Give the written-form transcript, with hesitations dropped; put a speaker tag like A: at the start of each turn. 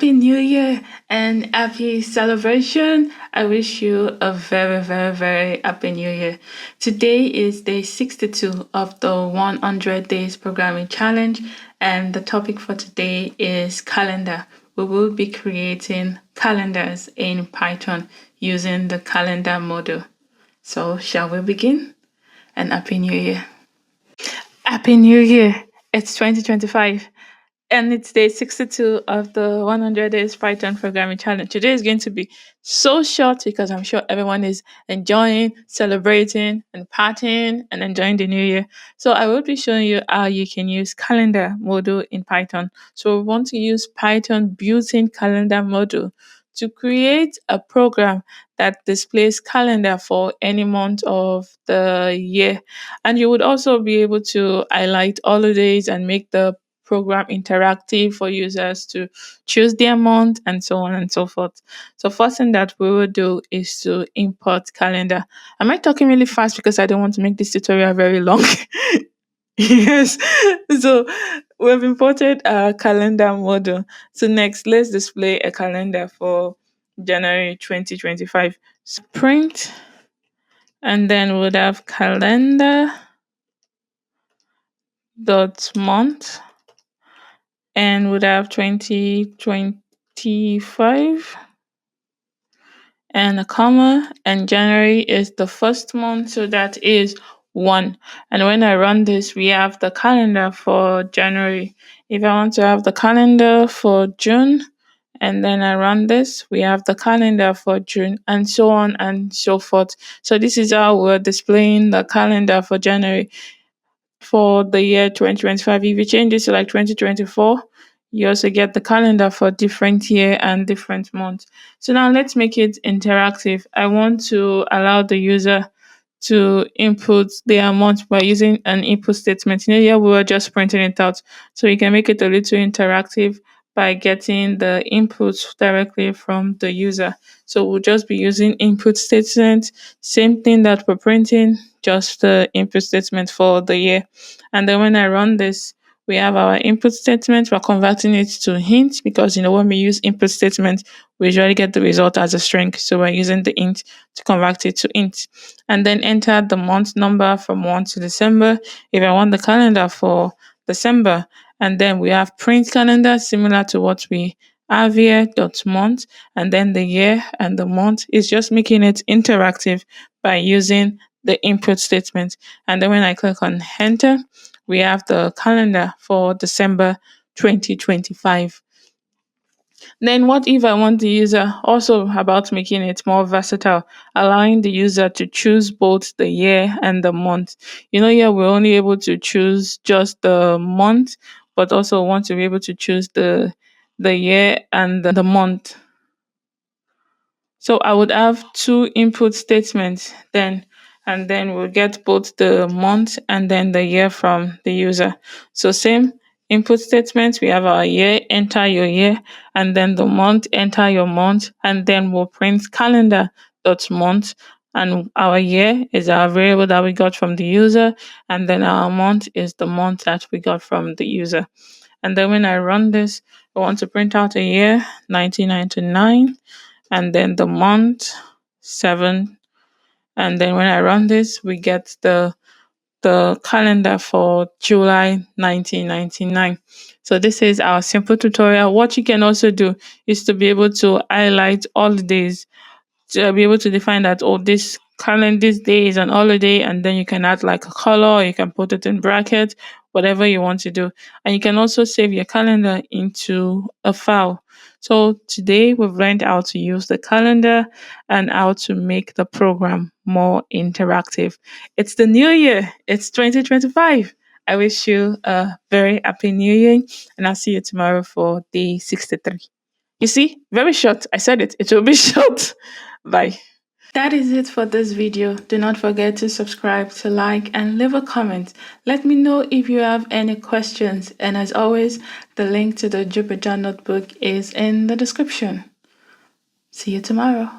A: Happy New Year and happy celebration. I wish you a very, very, very happy New Year. Today is day 62 of the 100 Days Programming Challenge, and the topic for today is calendar. We will be creating calendars in Python using the calendar module. So, shall we begin? And Happy New Year. Happy New Year. It's 2025. And it's day 62 of the 100 Days Python Programming Challenge. Today is going to be so short because I'm sure everyone is enjoying, celebrating, and partying and enjoying the new year. So I will be showing you how you can use calendar module in Python. So we want to use Python built-in calendar module to create a program that displays calendar for any month of the year. And you would also be able to highlight holidays and make the program interactive for users to choose their month and so on and so forth. So first thing that we will do is to import calendar. Am I talking really fast because I don't want to make this tutorial very long? Yes. So we've imported our calendar module. So next, let's display a calendar for January 2025. Print, and then we'll have calendar dot month, and would have 2025 and a comma, and January is the first month, so that is 1. And when I run this, we have the calendar for January. If I want to have the calendar for June, and then I run this, we have the calendar for June, and so on and so forth. So this is how we're displaying the calendar for January for the year 2025. If you change this to like 2024, you also get the calendar for different year and different months. So now let's make it interactive. I want to allow the user to input their amount by using an input statement. Here we were just printing it out. So you can make it a little interactive by getting the inputs directly from the user. So we'll just be using input statement, same thing that we're printing, just the input statement for the year. And then when I run this, we have our input statement. We're converting it to int because when we use input statement, we usually get the result as a string. So we're using the int to convert it to int. And then enter the month number from 1 to December. If I want the calendar for December, and then we have print calendar similar to what we have here, dot month, and then the year and the month is just making it interactive by using the input statement. And then when I click on enter, we have the calendar for December 2025. Then what if I want the user, also about making it more versatile, allowing the user to choose both the year and the month. Here we're only able to choose just the month, but also want to be able to choose the year and the month. So I would have two input statements then, and then we'll get both the month and then the year from the user. So same input statement, we have our year, enter your year, and then the month, enter your month, and then we'll print calendar dot month. And our year is our variable that we got from the user, and then our month is the month that we got from the user. And then when I run this, I want to print out a year, 1999, and then the month 7. And then when I run this, we get the calendar for July 1999. So this is our simple tutorial. What you can also do is to be able to highlight holidays, to be able to define that, this this day is an holiday, and then you can add like a color, or you can put it in bracket, whatever you want to do. And you can also save your calendar into a file. So today we've learned how to use the calendar and how to make the program more interactive. It's the new year, it's 2025. I wish you a very happy new year, and I'll see you tomorrow for day 63. You see, very short. I said it will be short. Bye. That is it for this video. Do not forget to subscribe, to like, and leave a comment. Let me know if you have any questions. And as always, the link to the Jupyter Notebook is in the description. See you tomorrow.